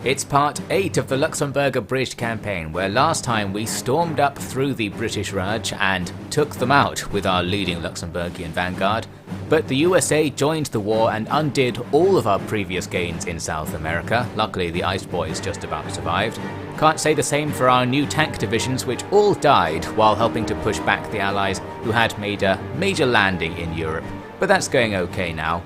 It's part 8 of the Luxembourg Bridge campaign, where last time we stormed up through the British Raj and took them out with our leading Luxembourgian vanguard, but the USA joined the war and undid all of our previous gains in South America. Luckily the Ice Boys just about survived. Can't say the same for our new tank divisions, which all died while helping to push back the Allies who had made a major landing in Europe, but that's going okay now.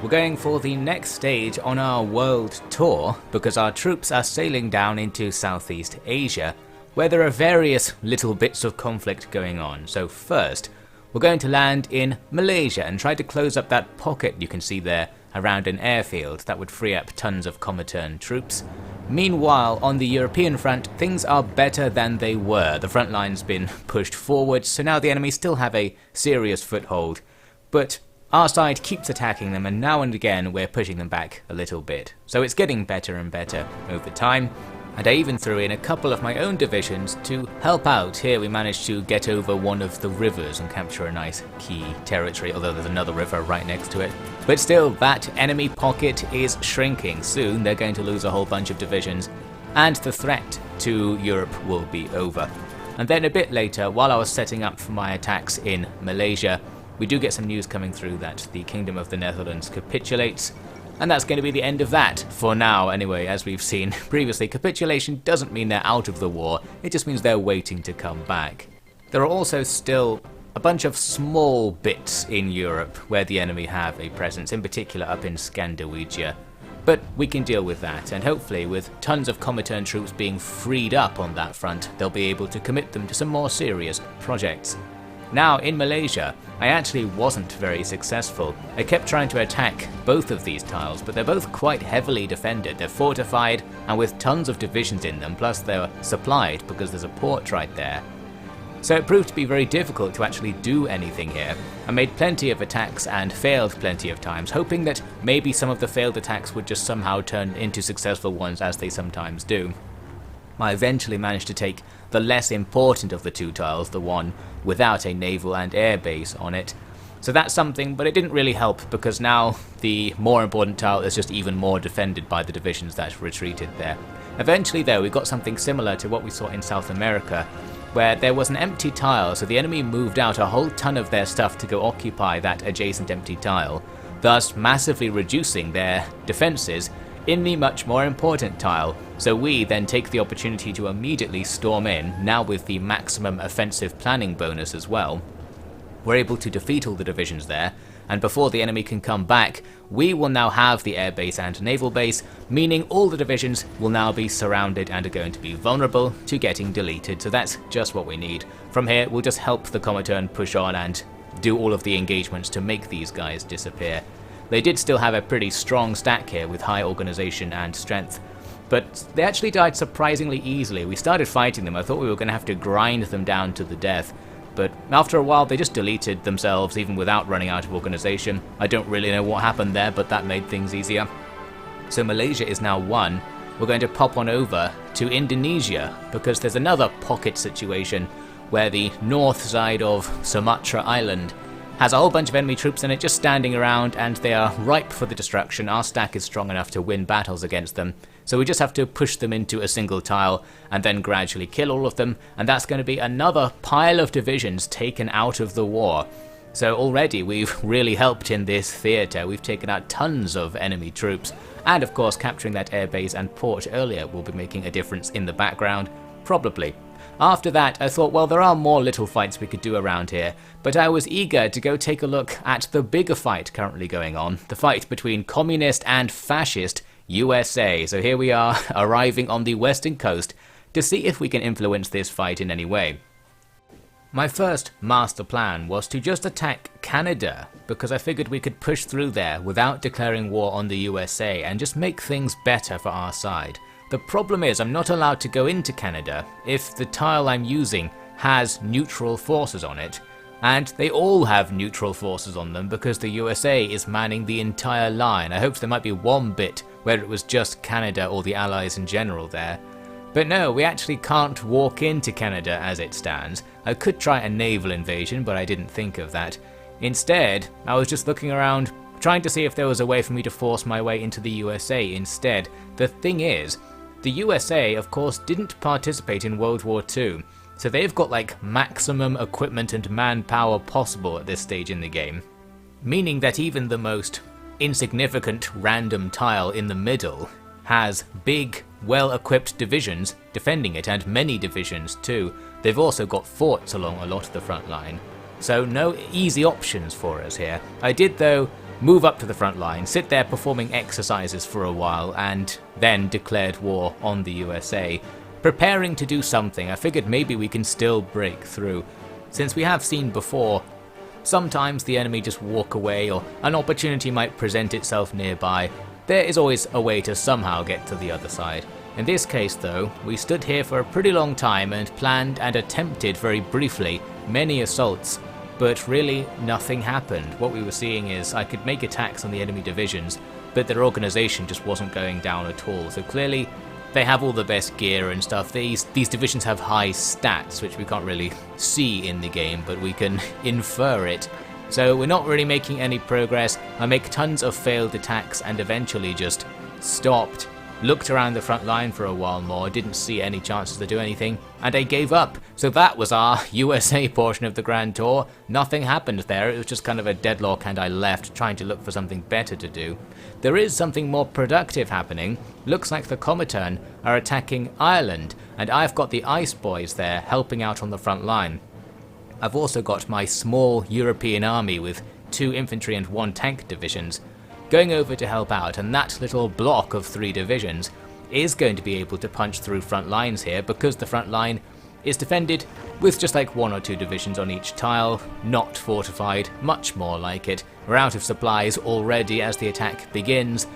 We're going for the next stage on our world tour because our troops are sailing down into Southeast Asia, where there are various little bits of conflict going on. So first, we're going to land in Malaysia and try to close up that pocket you can see there around an airfield. That would free up tons of Comitern troops. Meanwhile, on the European front, things are better than they were. The front line's been pushed forward, so now the enemy still have a serious foothold. But our side keeps attacking them, and now and again we're pushing them back a little bit. So it's getting better and better over time, and I even threw in a couple of my own divisions to help out. Here we managed to get over one of the rivers and capture a nice key territory, although there's another river right next to it. But still, that enemy pocket is shrinking. Soon they're going to lose a whole bunch of divisions, and the threat to Europe will be over. And then a bit later, while I was setting up for my attacks in Malaysia, we do get some news coming through that the Kingdom of the Netherlands capitulates, and that's going to be the end of that, for now anyway. As we've seen previously, capitulation doesn't mean they're out of the war, it just means they're waiting to come back. There are also still a bunch of small bits in Europe where the enemy have a presence, in particular up in Scandinavia. But we can deal with that, and hopefully with tons of Comitern troops being freed up on that front, they'll be able to commit them to some more serious projects. Now, in Malaysia, I actually wasn't very successful. I kept trying to attack both of these tiles, but they're both quite heavily defended. They're fortified and with tons of divisions in them, plus they're supplied because there's a port right there. So it proved to be very difficult to actually do anything here. I made plenty of attacks and failed plenty of times, hoping that maybe some of the failed attacks would just somehow turn into successful ones, as they sometimes do. I eventually managed to take the less important of the two tiles, the one without a naval and air base on it. So that's something, but it didn't really help because now the more important tile is just even more defended by the divisions that retreated there. Eventually though, we got something similar to what we saw in South America, where there was an empty tile, so the enemy moved out a whole ton of their stuff to go occupy that adjacent empty tile, thus massively reducing their defences in the much more important tile. So we then take the opportunity to immediately storm in, now with the maximum offensive planning bonus as well. We're able to defeat all the divisions there, and before the enemy can come back, we will now have the airbase and naval base, meaning all the divisions will now be surrounded and are going to be vulnerable to getting deleted. So that's just what we need. From here, we'll just help the Comitern push on and do all of the engagements to make these guys disappear. They did still have a pretty strong stack here with high organisation and strength, but they actually died surprisingly easily. We started fighting them, I thought we were going to have to grind them down to the death, but after a while they just deleted themselves even without running out of organisation. I don't really know what happened there, but that made things easier. So Malaysia is now won. We're going to pop on over to Indonesia because there's another pocket situation where the north side of Sumatra Island has a whole bunch of enemy troops in it just standing around, and they are ripe for the destruction. Our stack is strong enough to win battles against them, so we just have to push them into a single tile and then gradually kill all of them, and that's going to be another pile of divisions taken out of the war. So already we've really helped in this theatre. We've taken out tons of enemy troops, and of course capturing that airbase and port earlier will be making a difference in the background, probably. After that, I thought, well, there are more little fights we could do around here, but I was eager to go take a look at the bigger fight currently going on, the fight between communist and fascist USA. So here we are, arriving on the western coast to see if we can influence this fight in any way. My first master plan was to just attack Canada, because I figured we could push through there without declaring war on the USA and just make things better for our side. The problem is I'm not allowed to go into Canada if the tile I'm using has neutral forces on it, and they all have neutral forces on them because the USA is manning the entire line. I hoped there might be one bit where it was just Canada or the Allies in general there. But no, we actually can't walk into Canada as it stands. I could try a naval invasion, but I didn't think of that. Instead, I was just looking around trying to see if there was a way for me to force my way into the USA instead. The thing is, the USA of course didn't participate in World War II, so they've got like maximum equipment and manpower possible at this stage in the game, meaning that even the most insignificant random tile in the middle has big, well-equipped divisions defending it, and many divisions too. They've also got forts along a lot of the front line, so no easy options for us here. I did though move up to the front line, sit there performing exercises for a while, and then declared war on the USA, preparing to do something. I figured maybe we can still break through, since we have seen before sometimes the enemy just walk away or an opportunity might present itself nearby. There is always a way to somehow get to the other side. In this case though, we stood here for a pretty long time and planned and attempted very briefly many assaults, but really nothing happened. What we were seeing is I could make attacks on the enemy divisions, but their organization just wasn't going down at all. So clearly they have all the best gear and stuff. These divisions have high stats, which we can't really see in the game, but we can infer it. So we're not really making any progress. I make tons of failed attacks and eventually just stopped, looked around the front line for a while more, didn't see any chances to do anything, and I gave up. So that was our USA portion of the Grand Tour. Nothing happened there, it was just kind of a deadlock and I left, trying to look for something better to do. There is something more productive happening. Looks like the Comitern are attacking Ireland, and I've got the Ice Boys there helping out on the front line. I've also got my small European army with 2 infantry and 1 tank divisions going over to help out, and that little block of 3 divisions is going to be able to punch through front lines here because the front line is defended with just like 1 or 2 divisions on each tile, not fortified, much more like it. We're out of supplies already as the attack begins,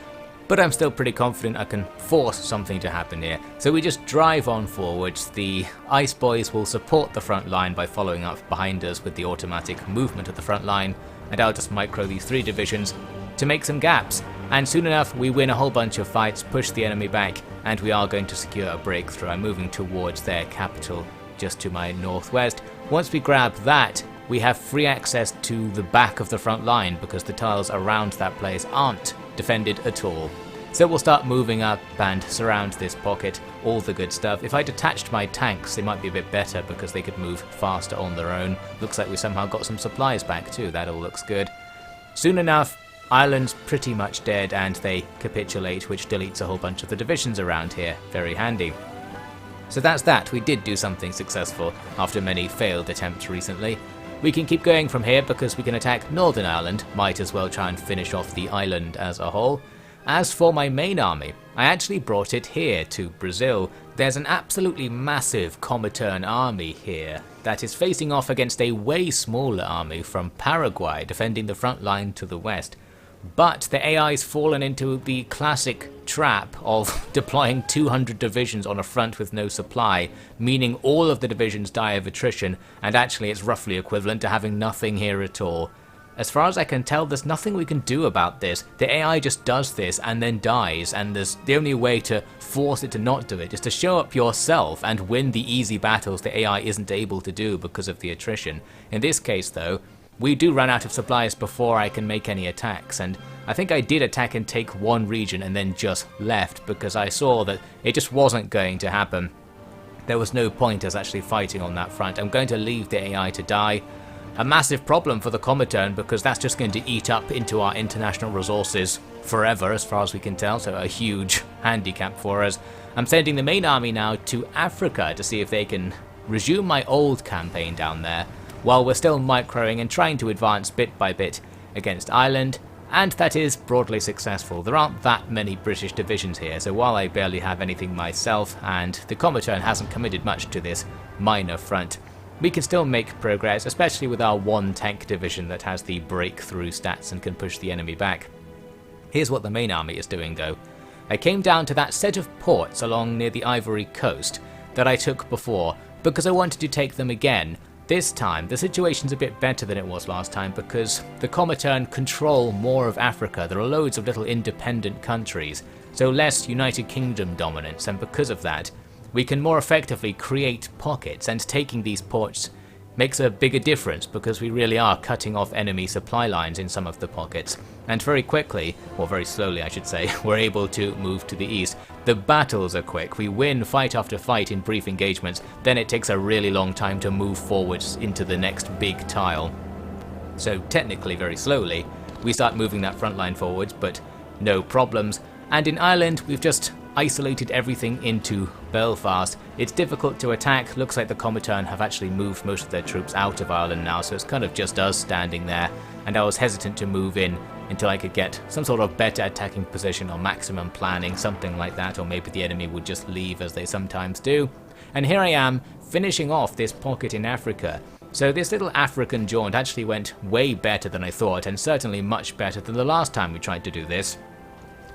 but I'm still pretty confident I can force something to happen here. So we just drive on forwards. The Ice Boys will support the front line by following up behind us with the automatic movement of the front line, and I'll just micro these 3 divisions to make some gaps. And soon enough we win a whole bunch of fights, push the enemy back, and we are going to secure a breakthrough. I'm moving towards their capital just to my northwest. Once we grab that, we have free access to the back of the front line because the tiles around that place aren't defended at all. So we'll start moving up and surround this pocket, all the good stuff. If I detached my tanks, they might be a bit better because they could move faster on their own. Looks like we somehow got some supplies back too, that all looks good. Soon enough, Ireland's pretty much dead and they capitulate, which deletes a whole bunch of the divisions around here. Very handy. So that's that. We did do something successful after many failed attempts recently. We can keep going from here because we can attack Northern Ireland, might as well try and finish off the island as a whole. As for my main army, I actually brought it here to Brazil. There's an absolutely massive Comitern army here that is facing off against a way smaller army from Paraguay defending the front line to the west. But the AI's fallen into the classic trap of deploying 200 divisions on a front with no supply, meaning all of the divisions die of attrition, and actually it's roughly equivalent to having nothing here at all. As far as I can tell, there's nothing we can do about this. The AI just does this and then dies, and the only way to force it to not do it is to show up yourself and win the easy battles the AI isn't able to do because of the attrition. In this case though, we do run out of supplies before I can make any attacks, and I think I did attack and take 1 region and then just left because I saw that it just wasn't going to happen. There was no point us actually fighting on that front. I'm going to leave the AI to die. A massive problem for the Comitern because that's just going to eat up into our international resources forever as far as we can tell, so a huge handicap for us. I'm sending the main army now to Africa to see if they can resume my old campaign down there, while we're still microing and trying to advance bit by bit against Ireland, and that is broadly successful. There aren't that many British divisions here, so while I barely have anything myself and the Comitern hasn't committed much to this minor front, we can still make progress, especially with our 1 tank division that has the breakthrough stats and can push the enemy back. Here's what the main army is doing though. I came down to that set of ports along near the Ivory Coast that I took before because I wanted to take them again. This time, the situation's a bit better than it was last time because the Comitern control more of Africa. There are loads of little independent countries, so less United Kingdom dominance, and because of that, we can more effectively create pockets, and taking these ports makes a bigger difference because we really are cutting off enemy supply lines in some of the pockets. And very quickly, or very slowly I should say, we're able to move to the east. The battles are quick, we win fight after fight in brief engagements, then it takes a really long time to move forwards into the next big tile. So technically very slowly, we start moving that front line forwards, but no problems. And in Ireland, we've just isolated everything into Belfast. It's difficult to attack. Looks like the Comitern have actually moved most of their troops out of Ireland now, so it's kind of just us standing there. And I was hesitant to move in until I could get some sort of better attacking position or maximum planning, something like that, or maybe the enemy would just leave as they sometimes do. And here I am, finishing off this pocket in Africa. So this little African jaunt actually went way better than I thought, and certainly much better than the last time we tried to do this.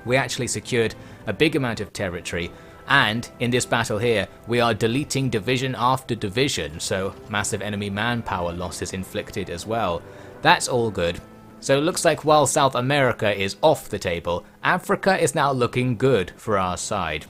We actually secured a big amount of territory, and in this battle here, we are deleting division after division, so massive enemy manpower losses inflicted as well. That's all good. So it looks like while South America is off the table, Africa is now looking good for our side.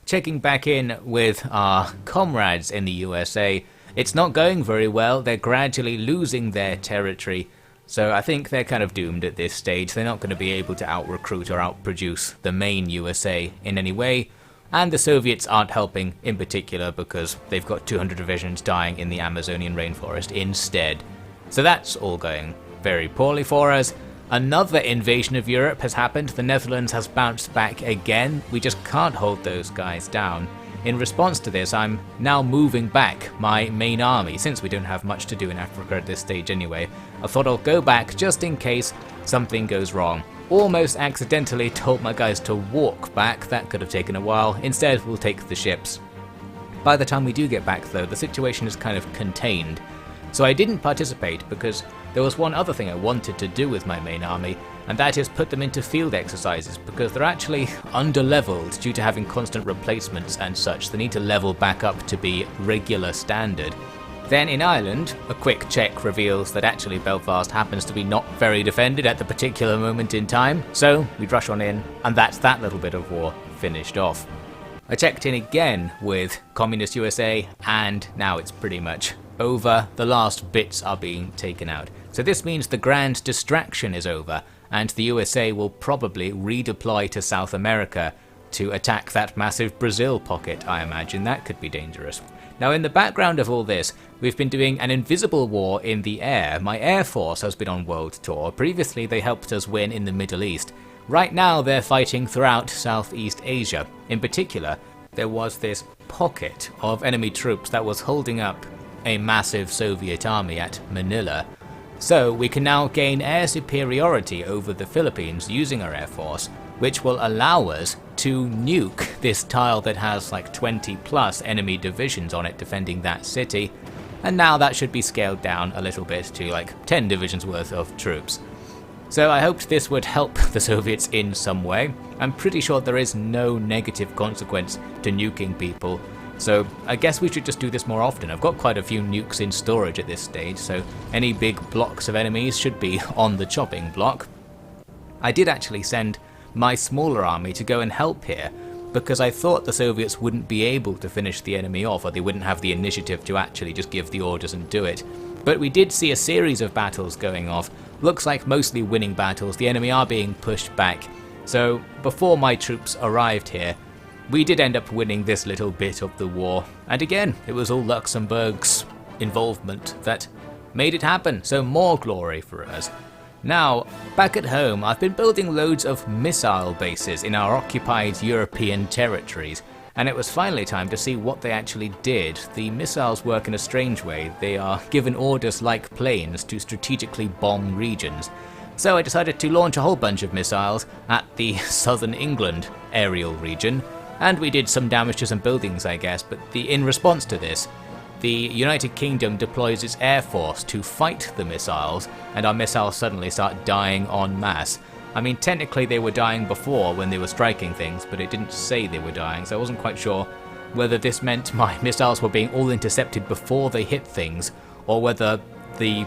Checking back in with our comrades in the USA, it's not going very well. They're gradually losing their territory. So I think they're kind of doomed at this stage. They're not going to be able to out-recruit or out-produce the main USA in any way. And the Soviets aren't helping in particular because they've got 200 divisions dying in the Amazonian rainforest instead. So that's all going very poorly for us. Another invasion of Europe has happened. The Netherlands has bounced back again. We just can't hold those guys down. In response to this, I'm now moving back my main army, since we don't have much to do in Africa at this stage anyway. I thought I'll go back just in case something goes wrong. Almost accidentally told my guys to walk back, that could have taken a while. Instead, we'll take the ships. By the time we do get back though, the situation is kind of contained. So I didn't participate because there was one other thing I wanted to do with my main army, and that is put them into field exercises, because they're actually under-leveled due to having constant replacements and such. They need to level back up to be regular standard. Then in Ireland, a quick check reveals that actually Belfast happens to be not very defended at the particular moment in time, so we rush on in, and that's that little bit of war finished off. I checked in again with Communist USA, and now it's pretty much over. The last bits are being taken out. So this means the grand distraction is over, and the USA will probably redeploy to South America to attack that massive Brazil pocket. I imagine that could be dangerous. Now in the background of all this, we've been doing an invisible war in the air. My air force has been on world tour. Previously they helped us win in the Middle East. Right now they're fighting throughout Southeast Asia. In particular, there was this pocket of enemy troops that was holding up a massive Soviet army at Manila. So we can now gain air superiority over the Philippines using our air force, which will allow us to nuke this tile that has like 20 plus enemy divisions on it defending that city. And now that should be scaled down a little bit to like 10 divisions worth of troops. So I hoped this would help the Soviets in some way. I'm pretty sure there is no negative consequence to nuking people. So I guess we should just do this more often. I've got quite a few nukes in storage at this stage, so any big blocks of enemies should be on the chopping block. I did actually send my smaller army to go and help here, because I thought the Soviets wouldn't be able to finish the enemy off, or they wouldn't have the initiative to actually just give the orders and do it. But we did see a series of battles going off. Looks like mostly winning battles. The enemy are being pushed back. So before my troops arrived here, we did end up winning this little bit of the war, and again, it was all Luxembourg's involvement that made it happen, so more glory for us. Now, back at home, I've been building loads of missile bases in our occupied European territories, and it was finally time to see what they actually did. The missiles work in a strange way. They are given orders like planes to strategically bomb regions. So I decided to launch a whole bunch of missiles at the southern England aerial region, and we did some damage to some buildings, I guess, but in response to this, the United Kingdom deploys its air force to fight the missiles, and our missiles suddenly start dying en masse. I mean, technically they were dying before when they were striking things, but it didn't say they were dying, so I wasn't quite sure whether this meant my missiles were being all intercepted before they hit things, or whether the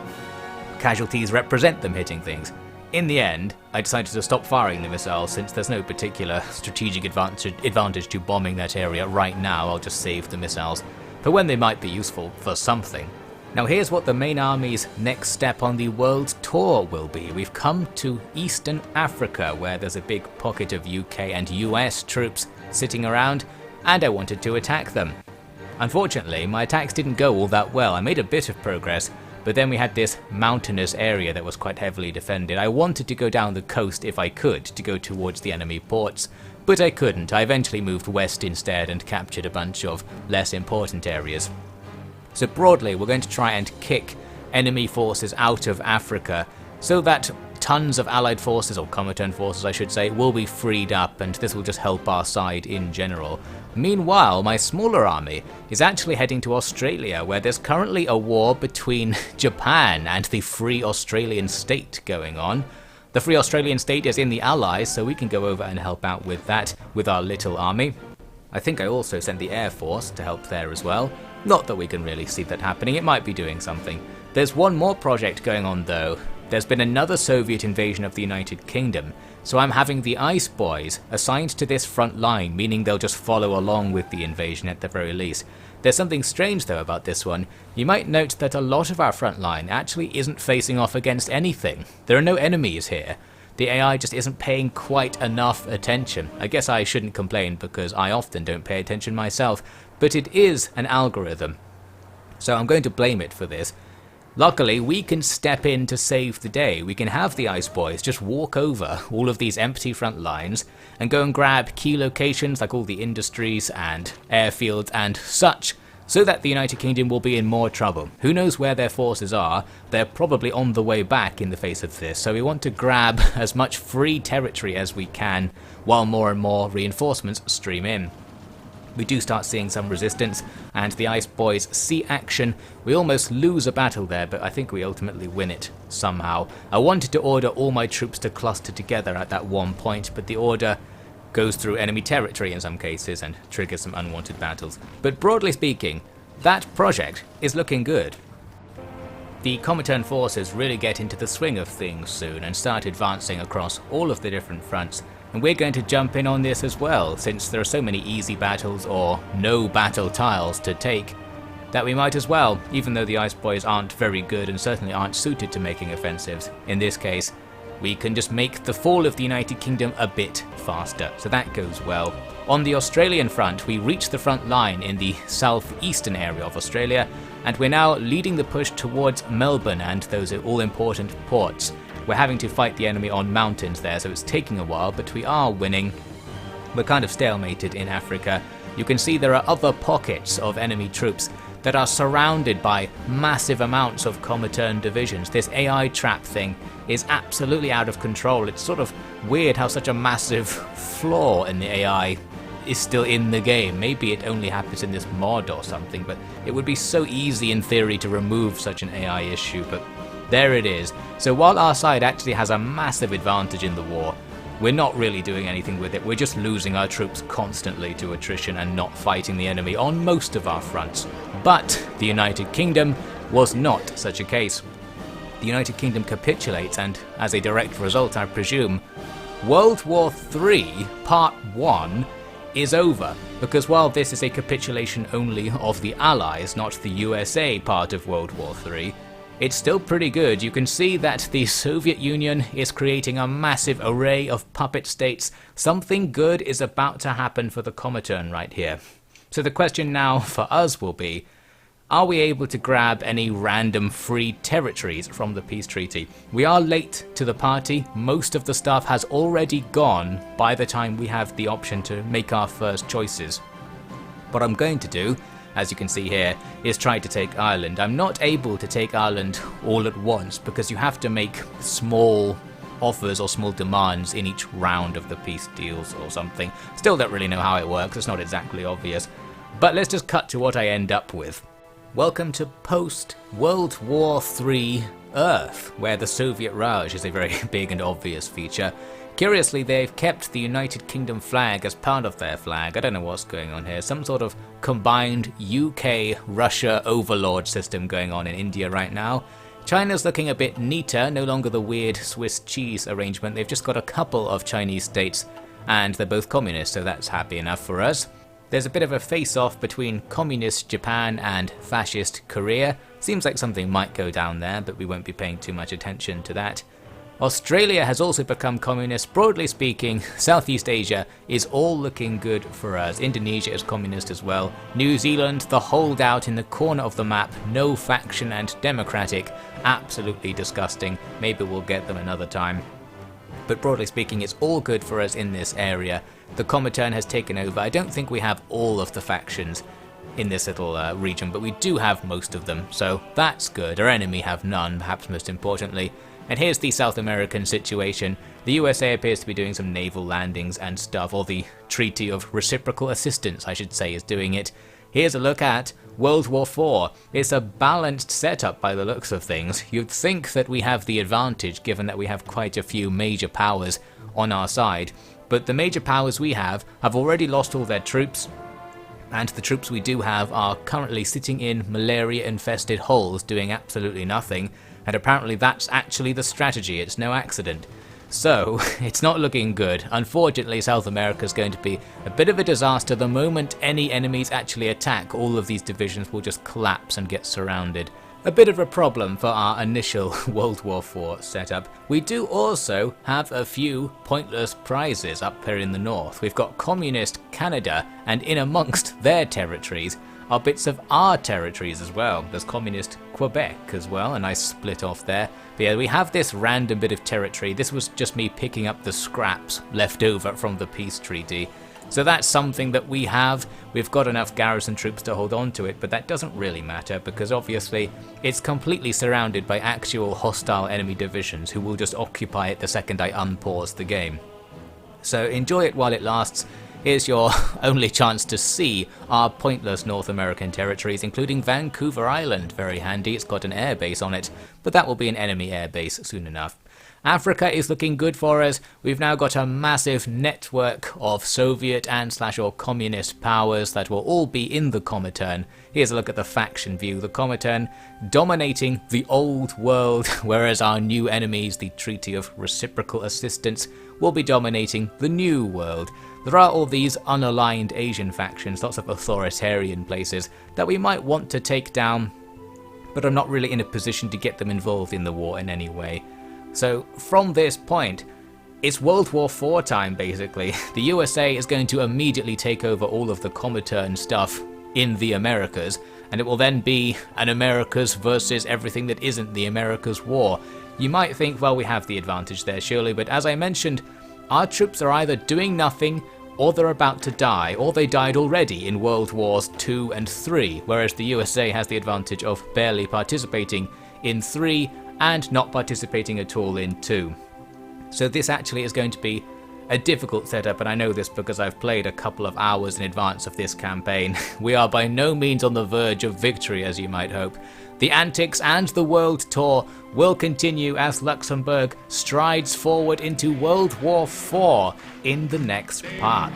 casualties represent them hitting things. In the end, I decided to stop firing the missiles since there's no particular strategic advantage to bombing that area right now. I'll just save the missiles for when they might be useful for something. Now here's what the main army's next step on the world tour will be. We've come to Eastern Africa, where there's a big pocket of UK and US troops sitting around, and I wanted to attack them. Unfortunately, my attacks didn't go all that well. I made a bit of progress, but then we had this mountainous area that was quite heavily defended. I wanted to go down the coast if I could, to go towards the enemy ports, but I couldn't. I eventually moved west instead and captured a bunch of less important areas. So broadly, we're going to try and kick enemy forces out of Africa so that tons of allied forces, or Comitern forces I should say, will be freed up, and this will just help our side in general. Meanwhile, my smaller army is actually heading to Australia, where there's currently a war between Japan and the Free Australian State going on. The Free Australian State is in the Allies, so we can go over and help out with that with our little army. I think I also sent the Air Force to help there as well. Not that we can really see that happening, it might be doing something. There's one more project going on though. There's been another Soviet invasion of the United Kingdom, so I'm having the Ice Boys assigned to this front line, meaning they'll just follow along with the invasion at the very least. There's something strange though about this one. You might note that a lot of our front line actually isn't facing off against anything. There are no enemies here. The AI just isn't paying quite enough attention. I guess I shouldn't complain because I often don't pay attention myself, but it is an algorithm. So I'm going to blame it for this. Luckily, we can step in to save the day. We can have the Ice Boys just walk over all of these empty front lines and go and grab key locations like all the industries and airfields and such, so that the United Kingdom will be in more trouble. Who knows where their forces are? They're probably on the way back in the face of this, so we want to grab as much free territory as we can while more and more reinforcements stream in. We do start seeing some resistance, and the Ice Boys see action. We almost lose a battle there, but I think we ultimately win it somehow. I wanted to order all my troops to cluster together at that one point, but the order goes through enemy territory in some cases and triggers some unwanted battles. But broadly speaking, that project is looking good. The Comitern forces really get into the swing of things soon and start advancing across all of the different fronts, and we're going to jump in on this as well, since there are so many easy battles or no battle tiles to take, that we might as well, even though the Ice Boys aren't very good and certainly aren't suited to making offensives. In this case, we can just make the fall of the United Kingdom a bit faster, so that goes well. On the Australian front, we reach the front line in the southeastern area of Australia, and we're now leading the push towards Melbourne and those all-important ports. We're having to fight the enemy on mountains there, so it's taking a while, but we are winning. We're kind of stalemated in Africa. You can see there are other pockets of enemy troops that are surrounded by massive amounts of Comitern divisions. This AI trap thing is absolutely out of control. It's sort of weird how such a massive flaw in the AI is still in the game. Maybe it only happens in this mod or something, but it would be so easy in theory to remove such an AI issue, but there it is. So while our side actually has a massive advantage in the war, we're not really doing anything with it. We're just losing our troops constantly to attrition and not fighting the enemy on most of our fronts. But the United Kingdom was not such a case. The United Kingdom capitulates, and as a direct result, I presume, World War III Part 1 is over, because while this is a capitulation only of the Allies, not the USA part of World War III, it's still pretty good. You can see that the Soviet Union is creating a massive array of puppet states. Something good is about to happen for the Comitern right here. So the question now for us will be, are we able to grab any random free territories from the peace treaty? We are late to the party. Most of the stuff has already gone by the time we have the option to make our first choices. What I'm going to do, as you can see here, is try to take Ireland. I'm not able to take Ireland all at once because you have to make small offers or small demands in each round of the peace deals or something. Still don't really know how it works, it's not exactly obvious. But let's just cut to what I end up with. Welcome to post-World War III Earth, where the Soviet Raj is a very big and obvious feature. Curiously, they've kept the United Kingdom flag as part of their flag. I don't know what's going on here. Some sort of combined UK-Russia overlord system going on in India right now. China's looking a bit neater, no longer the weird Swiss cheese arrangement. They've just got a couple of Chinese states, and they're both communist, so that's happy enough for us. There's a bit of a face-off between communist Japan and fascist Korea. Seems like something might go down there, but we won't be paying too much attention to that. Australia has also become communist. Broadly speaking, Southeast Asia is all looking good for us. Indonesia is communist as well. New Zealand, the holdout in the corner of the map, no faction and democratic. Absolutely disgusting. Maybe we'll get them another time. But broadly speaking, it's all good for us in this area. The Comitern has taken over. I don't think we have all of the factions in this little region, but we do have most of them, so that's good. Our enemy have none, perhaps most importantly. And here's the South American situation. The USA appears to be doing some naval landings and stuff, or the Treaty of Reciprocal Assistance, I should say, is doing it. Here's a look at World War IV. It's a balanced setup by the looks of things. You'd think that we have the advantage, given that we have quite a few major powers on our side. But the major powers we have already lost all their troops, and the troops we do have are currently sitting in malaria-infested holes doing absolutely nothing. And apparently that's actually the strategy, it's no accident. So, it's not looking good. Unfortunately, South America is going to be a bit of a disaster. The moment any enemies actually attack, all of these divisions will just collapse and get surrounded. A bit of a problem for our initial World War IV setup. We do also have a few pointless prizes up here in the north. We've got Communist Canada, and in amongst their territories are bits of our territories as well. There's Communist Quebec as well, a nice split off there. But yeah, we have this random bit of territory. This was just me picking up the scraps left over from the peace treaty. So that's something that we have. We've got enough garrison troops to hold on to it, but that doesn't really matter because obviously it's completely surrounded by actual hostile enemy divisions who will just occupy it the second I unpause the game. So enjoy it while it lasts. Here's your only chance to see our pointless North American territories, including Vancouver Island. Very handy, it's got an airbase on it, but that will be an enemy airbase soon enough. Africa is looking good for us. We've now got a massive network of Soviet and / communist powers that will all be in the Comitern. Here's a look at the faction view. The Comitern dominating the old world, whereas our new enemies, the Treaty of Reciprocal Assistance, will be dominating the new world. There are all these unaligned Asian factions, lots of authoritarian places that we might want to take down, but I'm not really in a position to get them involved in the war in any way. So from this point, it's World War IV time basically. The USA is going to immediately take over all of the Comitern stuff in the Americas, and it will then be an Americas versus everything that isn't the Americas war. You might think, well, we have the advantage there surely, but as I mentioned, our troops are either doing nothing or they're about to die, or they died already in World Wars II and III, whereas the USA has the advantage of barely participating in III and not participating at all in II. So this actually is going to be a difficult setup, and I know this because I've played a couple of hours in advance of this campaign. We are by no means on the verge of victory, as you might hope. The antics and the world tour will continue as Luxembourg strides forward into World War IV in the next part.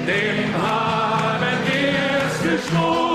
Dem haben wir es geschworen.